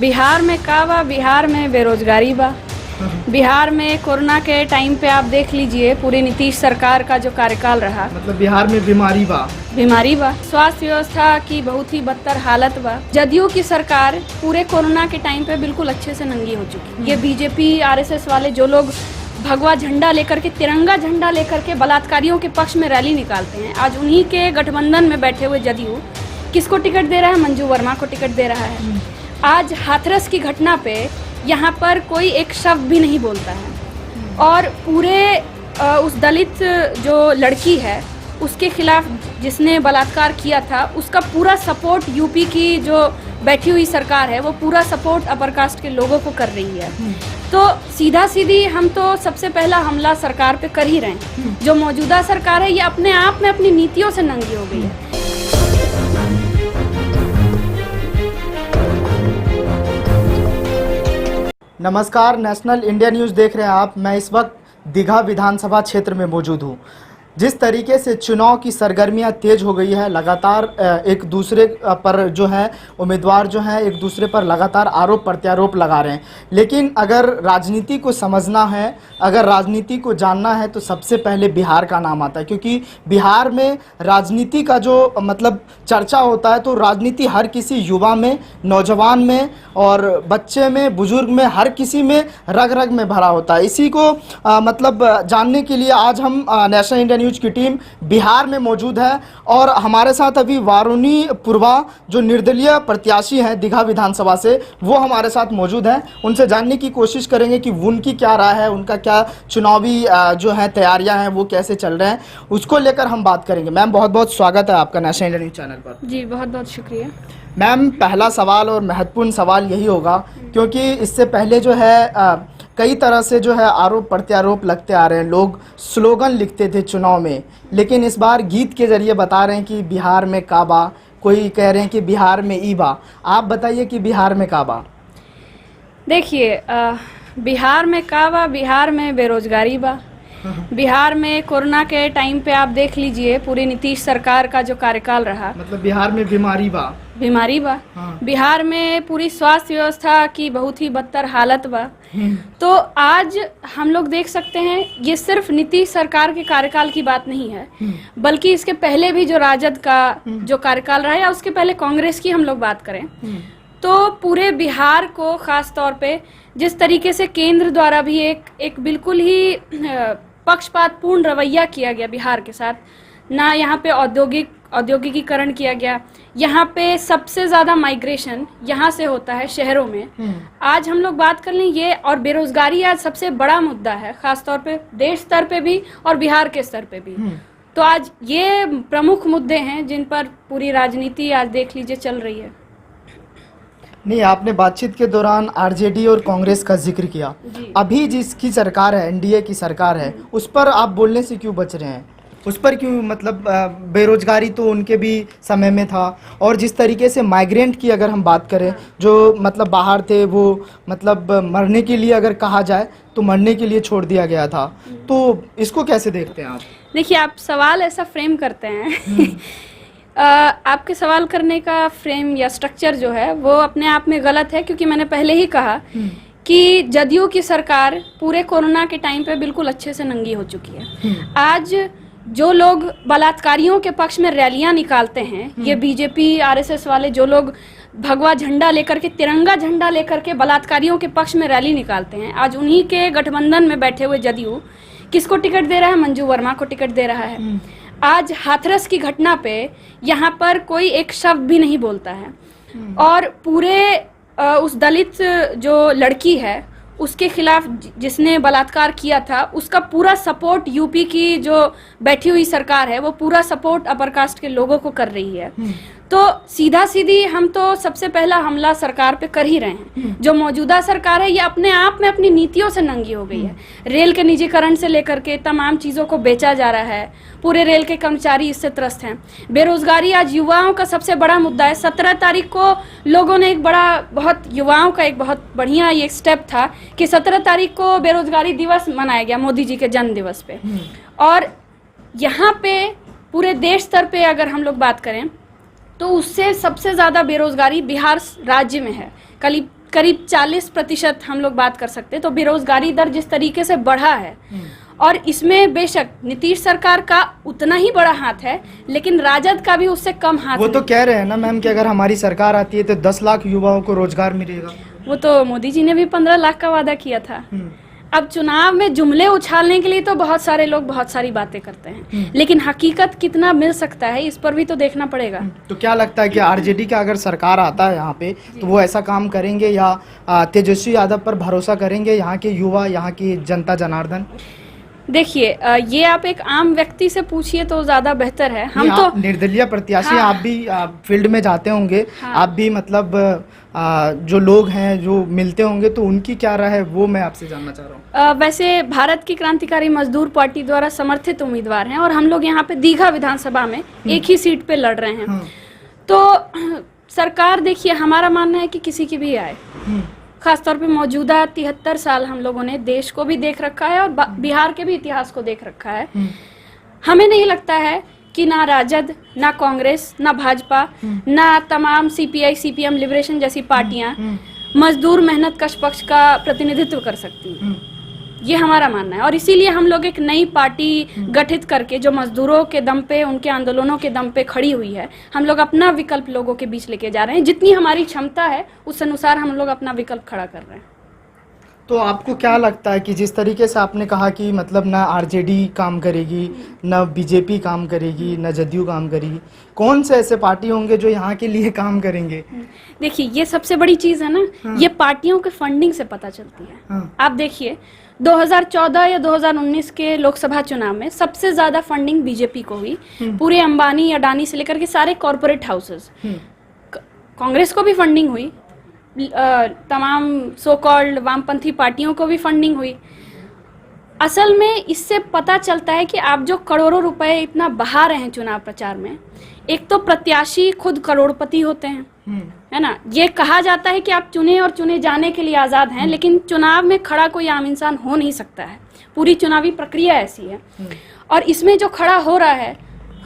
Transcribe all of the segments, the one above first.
बिहार में का बा, बिहार में बेरोजगारी बा। बिहार में कोरोना के टाइम पे आप देख लीजिए पूरी नीतीश सरकार का जो कार्यकाल रहा, मतलब बिहार में बीमारी बा। स्वास्थ्य व्यवस्था की बहुत ही बदतर हालत बा। जदयू की सरकार पूरे कोरोना के टाइम पे बिल्कुल अच्छे से नंगी हो चुकी है। ये बीजेपी आरएसएस वाले जो लोग भगवा झंडा लेकर के, तिरंगा झंडा लेकर के बलात्कारियों के पक्ष में रैली निकालते हैं, आज उन्हीं के गठबंधन में बैठे हुए जदयू किसको टिकट दे रहा है? मंजू वर्मा को टिकट दे रहा है। आज हाथरस की घटना पे यहाँ पर कोई एक शब्द भी नहीं बोलता है और पूरे उस दलित जो लड़की है उसके खिलाफ जिसने बलात्कार किया था उसका पूरा सपोर्ट यूपी की जो बैठी हुई सरकार है वो पूरा सपोर्ट अपर कास्ट के लोगों को कर रही है। तो सीधा सीधी हम तो सबसे पहला हमला सरकार पे कर ही रहे हैं। जो मौजूदा सरकार है ये अपने आप में अपनी नीतियों से नंगी हो गई है। नमस्कार, नेशनल इंडिया न्यूज़ देख रहे हैं आप। मैं इस वक्त दीघा विधानसभा क्षेत्र में मौजूद हूँ। जिस तरीके से चुनाव की सरगर्मियाँ तेज हो गई है, लगातार एक दूसरे पर जो है उम्मीदवार जो हैं एक दूसरे पर लगातार आरोप प्रत्यारोप लगा रहे हैं। लेकिन अगर राजनीति को समझना है, अगर राजनीति को जानना है तो सबसे पहले बिहार का नाम आता है, क्योंकि बिहार में राजनीति का जो मतलब चर्चा होता है तो राजनीति हर किसी युवा में, नौजवान में और बच्चे में, बुजुर्ग में, हर किसी में रग रग में भरा होता है। इसी को मतलब जानने के लिए आज हम नेशनल इंडिया न्यूज़ की टीम बिहार में मौजूद है और हमारे साथ अभी वारुणी पूर्वा जो निर्दलीय प्रत्याशी हैं दीघा विधानसभा से, वो हमारे साथ मौजूद हैं। उनसे जानने की कोशिश करेंगे कि उनकी क्या राय है, उनका क्या चुनावी जो है तैयारियां हैं वो कैसे चल रहे हैं, उसको लेकर हम बात करेंगे। मैम, बहुत बहुत स्वागत है आपका नेशनल इंडिया न्यूज़ चैनल पर। जी बहुत बहुत शुक्रिया। मैम, पहला सवाल और महत्वपूर्ण सवाल यही होगा क्योंकि इससे पहले जो है कई तरह से जो है आरोप प्रत्यारोप लगते आ रहे हैं। लोग स्लोगन लिखते थे चुनाव में, लेकिन इस बार गीत के जरिए बता रहे हैं कि बिहार में काबा, कोई कह रहे हैं कि बिहार में ईबा। आप बताइए कि बिहार में काबा। देखिए, बिहार में काबा, बिहार में बेरोजगारी बा। बिहार में कोरोना के टाइम पे आप देख लीजिए पूरी नीतीश सरकार का जो कार्यकाल रहा, मतलब बिहार में बीमारी बा। हाँ। बिहार में पूरी स्वास्थ्य व्यवस्था की बहुत ही बदतर हालत बा। तो आज हम लोग देख सकते हैं ये सिर्फ नीतीश सरकार के कार्यकाल की बात नहीं है, बल्कि इसके पहले भी जो राजद का जो कार्यकाल रहा है या उसके पहले कांग्रेस की हम लोग बात करें तो पूरे बिहार को खास तौर पे जिस तरीके से केंद्र द्वारा भी एक बिल्कुल ही पक्षपातपूर्ण रवैया किया गया बिहार के साथ, ना यहाँ पे औद्योगिकीकरण किया गया, यहाँ पे सबसे ज़्यादा माइग्रेशन यहाँ से होता है शहरों में। आज हम लोग बात कर लें ये, और बेरोजगारी आज सबसे बड़ा मुद्दा है खास तौर पे देश स्तर पे भी और बिहार के स्तर पे भी। तो आज ये प्रमुख मुद्दे हैं जिन पर पूरी राजनीति आज देख लीजिए चल रही है। नहीं, आपने बातचीत के दौरान आरजेडी और कांग्रेस का जिक्र किया। अभी जिसकी सरकार है, एनडीए की सरकार है, उस पर आप बोलने से क्यों बच रहे हैं? उस पर क्यों? मतलब बेरोजगारी तो उनके भी समय में था, और जिस तरीके से माइग्रेंट की अगर हम बात करें, जो मतलब बाहर थे वो मतलब मरने के लिए अगर कहा जाए तो मरने के लिए छोड़ दिया गया था। तो इसको कैसे देखते हैं आप? देखिए, आप सवाल ऐसा फ्रेम करते हैं आपके सवाल करने का फ्रेम या स्ट्रक्चर जो है वो अपने आप में गलत है, क्योंकि मैंने पहले ही कहा कि जदयू की सरकार पूरे कोरोना के टाइम पे बिल्कुल अच्छे से नंगी हो चुकी है। आज जो लोग बलात्कारियों के पक्ष में रैलियां निकालते हैं, ये बीजेपी आरएसएस वाले जो लोग भगवा झंडा लेकर के, तिरंगा झंडा लेकर के बलात्कारियों के पक्ष में रैली निकालते हैं, आज उन्हीं के गठबंधन में बैठे हुए जदयू किसको टिकट दे रहा है? मंजू वर्मा को टिकट दे रहा है। आज हाथरस की घटना पे यहाँ पर कोई एक शब्द भी नहीं बोलता है और पूरे उस दलित जो लड़की है उसके खिलाफ जिसने बलात्कार किया था उसका पूरा सपोर्ट यूपी की जो बैठी हुई सरकार है वो पूरा सपोर्ट अपर कास्ट के लोगों को कर रही है। तो सीधा सीधी हम तो सबसे पहला हमला सरकार पे कर ही रहे हैं। जो मौजूदा सरकार है ये अपने आप में अपनी नीतियों से नंगी हो गई है। रेल के निजीकरण से लेकर के तमाम चीज़ों को बेचा जा रहा है, पूरे रेल के कर्मचारी इससे त्रस्त हैं। बेरोजगारी आज युवाओं का सबसे बड़ा मुद्दा है। 17 तारीख को लोगों ने युवाओं का एक बहुत बढ़िया ये स्टेप था कि 17 तारीख को बेरोजगारी दिवस मनाया गया मोदी जी के जन्म दिवस पे, और यहाँ पे पूरे देश स्तर पे अगर हम लोग बात करें तो उससे सबसे ज़्यादा बेरोजगारी बिहार राज्य में है। करीब 40% हम लोग बात कर सकते हैं। तो बेरोजगारी दर जिस तरीके से बढ़ा है, और इसमें बेशक नीतीश सरकार का उतना ही बड़ा हाथ है, लेकिन राजद का भी उससे कम हाथ वो तो नहीं। कह रहे हैं ना मैम कि अगर हमारी सरकार आती है तो 10 लाख युवाओं को रोजगार मिलेगा। वो तो मोदी जी ने भी 15 लाख का वादा किया था। अब चुनाव में जुमले उछालने के लिए तो बहुत सारे लोग बहुत सारी बातें करते हैं, लेकिन हकीकत कितना मिल सकता है इस पर भी तो देखना पड़ेगा। तो क्या लगता है कि आरजेडी का अगर सरकार आता है यहाँ पे तो वो ऐसा काम करेंगे, या तेजस्वी यादव पर भरोसा करेंगे यहाँ के युवा, यहाँ की जनता जनार्दन? देखिए, ये आप एक आम व्यक्ति से पूछिए तो ज्यादा बेहतर है। हम तो निर्दलीय प्रत्याशी, हाँ, आप भी फील्ड में जाते होंगे, हाँ, आप भी मतलब जो लोग हैं जो मिलते होंगे, तो उनकी क्या राय है वो मैं आपसे जानना चाह रहा हूँ। वैसे भारत की क्रांतिकारी मजदूर पार्टी द्वारा समर्थित उम्मीदवार हैं, और हम लोग यहाँ पे दीघा विधानसभा में एक ही सीट पे लड़ रहे हैं। तो सरकार, देखिए, हमारा मानना है कि किसी की भी आए, खासतौर पे मौजूदा 73 साल हम लोगों ने देश को भी देख रखा है और बिहार के भी इतिहास को देख रखा है। हमें नहीं लगता है कि ना राजद, ना कांग्रेस, ना भाजपा, ना तमाम सीपीआई, सीपीएम, लिबरेशन जैसी पार्टियां मजदूर मेहनत कश पक्ष का प्रतिनिधित्व कर सकती हैं। ये हमारा मानना है, और इसीलिए हम लोग एक नई पार्टी गठित करके, जो मजदूरों के दम पे, उनके आंदोलनों के दम पे खड़ी हुई है, हम लोग अपना विकल्प लोगों के बीच लेके जा रहे हैं। जितनी हमारी क्षमता है उस अनुसार हम लोग अपना विकल्प खड़ा कर रहे हैं। तो आपको क्या लगता है कि जिस तरीके से आपने कहा कि मतलब ना आरजेडी काम करेगी, ना बीजेपी काम करेगी, ना जदयू काम करेगी, कौन से ऐसे पार्टी होंगे जो यहाँ के लिए काम करेंगे? देखिए, ये सबसे बड़ी चीज है ना, ये पार्टियों के फंडिंग से पता चलती है। आप देखिए, 2014 या 2019 के लोकसभा चुनाव में सबसे ज्यादा फंडिंग बीजेपी को हुई। पूरे अंबानी, अडानी से लेकर के सारे कॉरपोरेट हाउसेस। कांग्रेस को भी फंडिंग हुई, तमाम सो कॉल्ड वामपंथी पार्टियों को भी फंडिंग हुई। असल में इससे पता चलता है कि आप जो करोड़ों रुपए इतना बहा रहे हैं चुनाव प्रचार में, एक तो प्रत्याशी खुद करोड़पति होते हैं, है ना। ये कहा जाता है कि आप चुने और चुने जाने के लिए आजाद हैं, लेकिन चुनाव में खड़ा कोई आम इंसान हो नहीं सकता है। पूरी चुनावी प्रक्रिया ऐसी है। और इसमें जो खड़ा हो रहा है,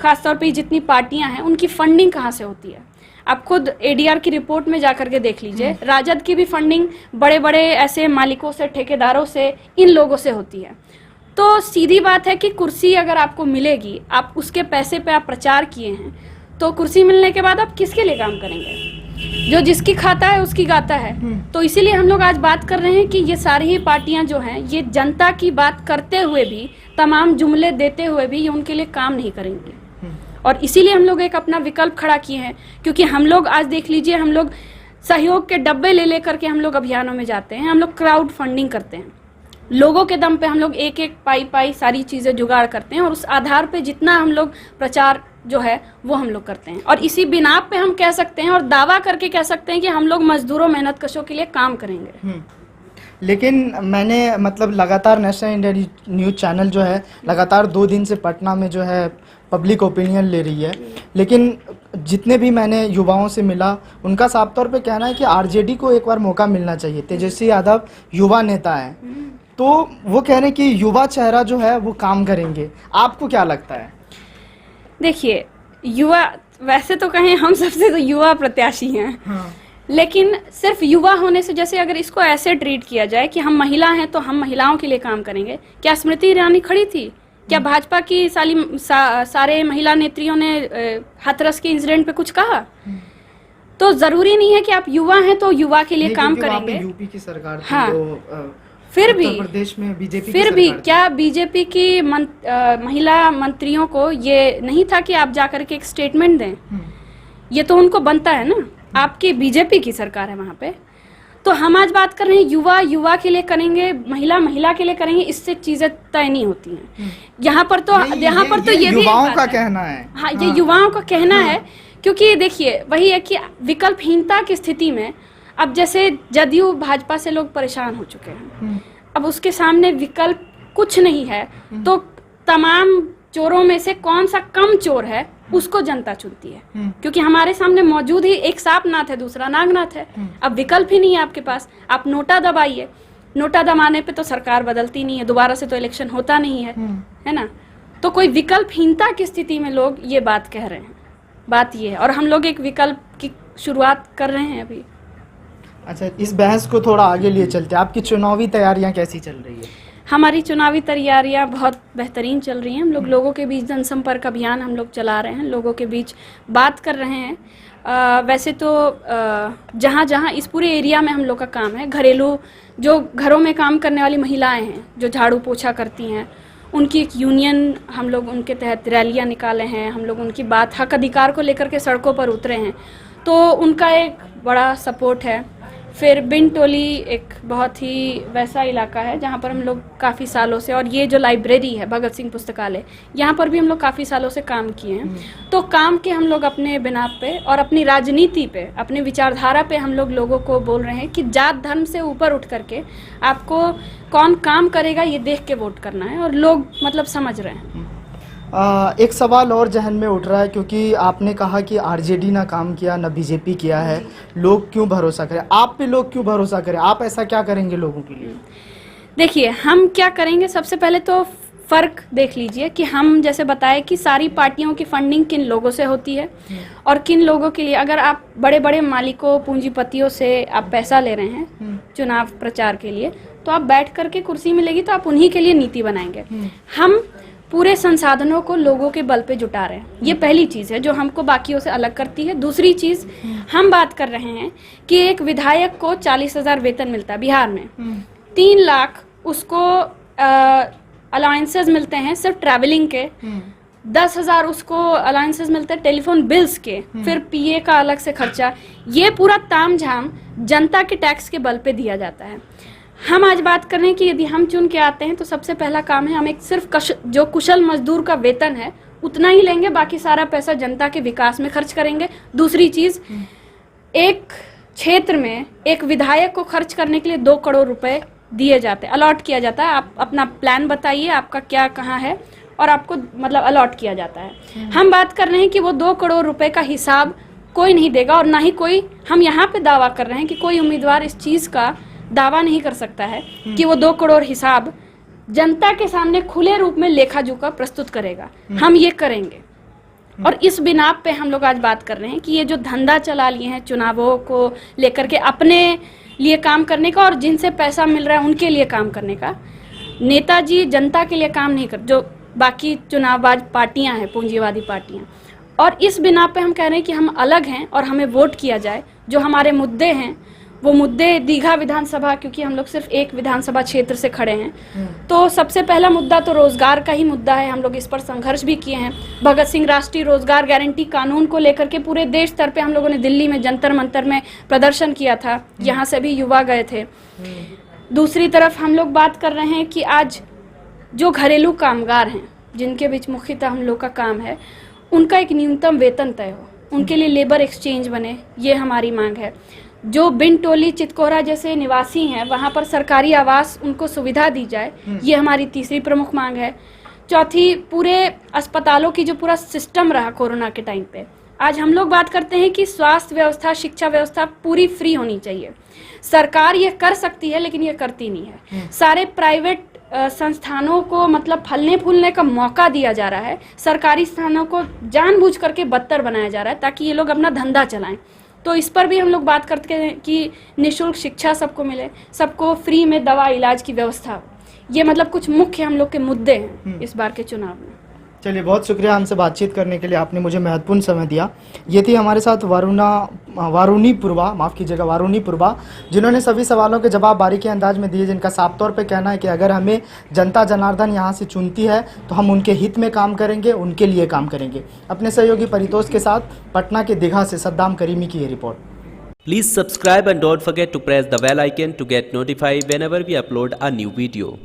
खासतौर पे जितनी पार्टियां हैं, उनकी फंडिंग कहाँ से होती है? आप खुद एडीआर की रिपोर्ट में जाकर के देख लीजिए। राजद की भी फंडिंग बड़े बड़े ऐसे मालिकों से, ठेकेदारों से, इन लोगों से होती है। तो सीधी बात है कि कुर्सी अगर आपको मिलेगी, आप उसके पैसे पे आप प्रचार किए हैं, तो कुर्सी मिलने के बाद आप किसके लिए काम करेंगे? जो जिसकी खाता है उसकी गाता है। तो इसीलिए हम लोग आज बात कर रहे हैं कि ये सारी ही पार्टियां जो हैं, ये जनता की बात करते हुए भी, तमाम जुमले देते हुए भी, ये उनके लिए काम नहीं करेंगे। और इसीलिए हम लोग एक अपना विकल्प खड़ा किए हैं, क्योंकि हम लोग आज देख लीजिए, हम लोग सहयोग के डब्बे ले लेकर के हम लोग अभियानों में जाते हैं। हम लोग क्राउड फंडिंग करते हैं, लोगों के दम पे हम लोग एक एक पाई सारी चीजें जुगाड़ करते हैं, और उस आधार पे जितना हम लोग प्रचार जो है वो हम लोग करते हैं। और इसी बिना पे हम कह सकते हैं और दावा करके कह सकते हैं कि हम लोग मजदूरों, मेहनत कशों के लिए काम करेंगे। लेकिन मैंने मतलब लगातार नेशनल इंडिया न्यूज़ चैनल जो है लगातार 2 दिन से पटना में जो है पब्लिक ओपिनियन ले रही है, लेकिन जितने भी मैंने युवाओं से मिला, उनका साफ तौर पे कहना है कि आरजेडी को एक बार मौका मिलना चाहिए। तेजस्वी यादव युवा नेता है, तो वो कह रहे हैं कि युवा चेहरा जो है वो काम करेंगे। आपको क्या लगता है? देखिए, युवा, वैसे तो कहें हम सबसे तो युवा प्रत्याशी हैं। लेकिन सिर्फ युवा होने से, जैसे अगर इसको ऐसे ट्रीट किया जाए कि हम महिला हैं तो हम महिलाओं के लिए काम करेंगे, क्या स्मृति ईरानी खड़ी थी? क्या भाजपा की सारे महिला नेत्रियों ने हाथरस के इंसिडेंट पे कुछ कहा? तो जरूरी नहीं है कि आप युवा हैं तो युवा के लिए काम करेंगे। यूपी की सरकार थी, हाँ, तो फिर भी प्रदेश में बीजेपी फिर भी क्या बीजेपी की महिला मंत्रियों को ये नहीं था कि आप जाकर के एक स्टेटमेंट दें? ये तो उनको बनता है ना, आपकी बीजेपी की सरकार है वहां पे। तो हम आज बात कर रहे हैं युवा के लिए करेंगे, महिला के लिए करेंगे, इससे चीजें तय नहीं होती हैं। यहाँ पर तो ये भी युवाओं का कहना है। हाँ, ये युवाओं का कहना है, क्योंकि देखिए वही है कि विकल्पहीनता की स्थिति में, अब जैसे जदयू भाजपा से लोग परेशान हो चुके हैं, अब उसके सामने विकल्प कुछ नहीं है, तो तमाम चोरों में से कौन सा कम चोर है उसको जनता चुनती है। क्योंकि हमारे सामने मौजूद ही एक सांपनाथ है, दूसरा नागनाथ है। अब विकल्प ही नहीं है आपके पास। आप नोटा दबाइए, नोटा दबाने पे तो सरकार बदलती नहीं है, दोबारा से तो इलेक्शन होता नहीं है ना। तो कोई विकल्पहीनता की स्थिति में लोग ये बात कह रहे हैं। बात ये है, और हम लोग एक विकल्प की शुरुआत कर रहे हैं अभी। अच्छा, इस बहस को थोड़ा आगे लिए चलते हैं, आपकी चुनावी तैयारियां कैसी चल रही है? हमारी चुनावी तैयारियां बहुत बेहतरीन चल रही हैं। हम लोग लोगों के बीच जनसंपर्क अभियान हम लोग चला रहे हैं, लोगों के बीच बात कर रहे हैं। वैसे तो जहाँ जहाँ इस पूरे एरिया में हम लोग का काम है, घरेलू जो घरों में काम करने वाली महिलाएं हैं, जो झाड़ू पोछा करती हैं, उनकी एक यूनियन हम लोग उनके तहत रैलियां निकाले हैं। हम लोग उनकी बात, हक अधिकार को लेकर के सड़कों पर उतरे हैं, तो उनका एक बड़ा सपोर्ट है। फिर बिन टोली एक बहुत ही वैसा इलाका है जहाँ पर हम लोग काफ़ी सालों से, और ये जो लाइब्रेरी है भगत सिंह पुस्तकालय, यहाँ पर भी हम लोग काफ़ी सालों से काम किए हैं। तो काम के हम लोग अपने बिना पे और अपनी राजनीति पे, अपनी विचारधारा पे हम लोग लोगों को बोल रहे हैं कि जात धर्म से ऊपर उठ करके आपको कौन काम करेगा ये देख के वोट करना है, और लोग मतलब समझ रहे हैं। एक सवाल और जहन में उठ रहा है, क्योंकि आपने कहा कि आरजेडी ना काम किया ना बीजेपी किया है, लोग क्यों भरोसा करें आप पे? लोग क्यों भरोसा करें? आप ऐसा क्या करेंगे लोगों के लिए? देखिए, हम क्या करेंगे, सबसे पहले तो फ़र्क देख लीजिए कि हम जैसे बताए कि सारी पार्टियों की फंडिंग किन लोगों से होती है और किन लोगों के लिए। अगर आप बड़े बड़े मालिकों, पूंजीपतियों से आप पैसा ले रहे हैं चुनाव प्रचार के लिए, तो आप बैठ करके कुर्सी मिलेगी तो आप उन्हीं के लिए नीति बनाएंगे। हम पूरे संसाधनों को लोगों के बल पे जुटा रहे हैं, ये पहली चीज़ है जो हमको बाकियों से अलग करती है। दूसरी चीज़, हम बात कर रहे हैं कि एक विधायक को 40,000 वेतन मिलता है बिहार में, 3 लाख उसको अलाउंसेस मिलते हैं सिर्फ ट्रैवलिंग के, 10,000 उसको अलाउंसेस मिलते हैं टेलीफोन बिल्स के, फिर पीए का अलग से खर्चा। ये पूरा तामझाम जनता के टैक्स के बल पे दिया जाता है। हम आज बात कर रहे हैं कि यदि हम चुन के आते हैं तो सबसे पहला काम है, हम एक सिर्फ जो कुशल मजदूर का वेतन है उतना ही लेंगे, बाकी सारा पैसा जनता के विकास में खर्च करेंगे। दूसरी चीज़, एक क्षेत्र में एक विधायक को खर्च करने के लिए 2 करोड़ रुपए दिए जाते हैं, अलॉट किया जाता है। आप अपना प्लान बताइए, आपका क्या कहाँ है, और आपको मतलब अलॉट किया जाता है। हम बात कर रहे हैं कि वो 2 करोड़ रुपए का हिसाब कोई नहीं देगा, और ना ही कोई, हम यहाँ पे दावा कर रहे हैं कि कोई उम्मीदवार इस चीज़ का दावा नहीं कर सकता है कि वो 2 करोड़ हिसाब जनता के सामने खुले रूप में लेखा जोखा प्रस्तुत करेगा। हम ये करेंगे, और इस बिना पे हम लोग आज बात कर रहे हैं कि ये जो धंधा चला लिए हैं चुनावों को लेकर के, अपने लिए काम करने का और जिनसे पैसा मिल रहा है उनके लिए काम करने का, नेताजी जनता के लिए काम नहीं कर, जो बाकी चुनावबाज पार्टियां हैं, पूंजीवादी पार्टियां। और इस बिना पे हम कह रहे हैं कि हम अलग हैं और हमें वोट किया जाए। जो हमारे मुद्दे हैं वो मुद्दे दीघा विधानसभा, क्योंकि हम लोग सिर्फ एक विधानसभा क्षेत्र से खड़े हैं, तो सबसे पहला मुद्दा तो रोजगार का ही मुद्दा है। हम लोग इस पर संघर्ष भी किए हैं। भगत सिंह राष्ट्रीय रोजगार गारंटी कानून को लेकर के पूरे देश स्तर पे हम लोगों ने दिल्ली में जंतर मंतर में प्रदर्शन किया था, यहाँ से भी युवा गए थे। दूसरी तरफ हम लोग बात कर रहे हैं कि आज जो घरेलू कामगार हैं, जिनके बीच मुख्यतः हम लोग का काम है, उनका एक न्यूनतम वेतन तय हो, उनके लिए लेबर एक्सचेंज बने, ये हमारी मांग है। जो बिन टोली चितकोरा जैसे निवासी हैं, वहाँ पर सरकारी आवास उनको सुविधा दी जाए, ये हमारी तीसरी प्रमुख मांग है। चौथी, पूरे अस्पतालों की जो पूरा सिस्टम रहा कोरोना के टाइम पे, आज हम लोग बात करते हैं कि स्वास्थ्य व्यवस्था, शिक्षा व्यवस्था पूरी फ्री होनी चाहिए। सरकार ये कर सकती है लेकिन ये करती नहीं है। सारे प्राइवेट संस्थानों को मतलब फलने फूलने का मौका दिया जा रहा है, सरकारी स्थानों को जानबूझ करके बदतर बनाया जा रहा है ताकि ये लोग अपना धंधा चलाएं। तो इस पर भी हम लोग बात करते हैं कि निःशुल्क शिक्षा सबको मिले, सबको फ्री में दवा इलाज की व्यवस्था हो। ये मतलब कुछ मुख्य हम लोग के मुद्दे हैं इस बार के चुनाव में। चलिए, बहुत शुक्रिया हमसे बातचीत करने के लिए, आपने मुझे महत्वपूर्ण समय दिया। ये थी हमारे साथ वारुणी पूर्वा, जिन्होंने सभी सवालों के जवाब बारीकी अंदाज में दिए, जिनका साफ तौर पे कहना है कि अगर हमें जनता जनार्दन यहाँ से चुनती है तो हम उनके हित में काम करेंगे, उनके लिए काम करेंगे। अपने सहयोगी परितोष के साथ पटना के दीघा से सद्दाम करीमी की ये report. Please subscribe and don't forget to press the bell icon to get notified whenever we upload a new video.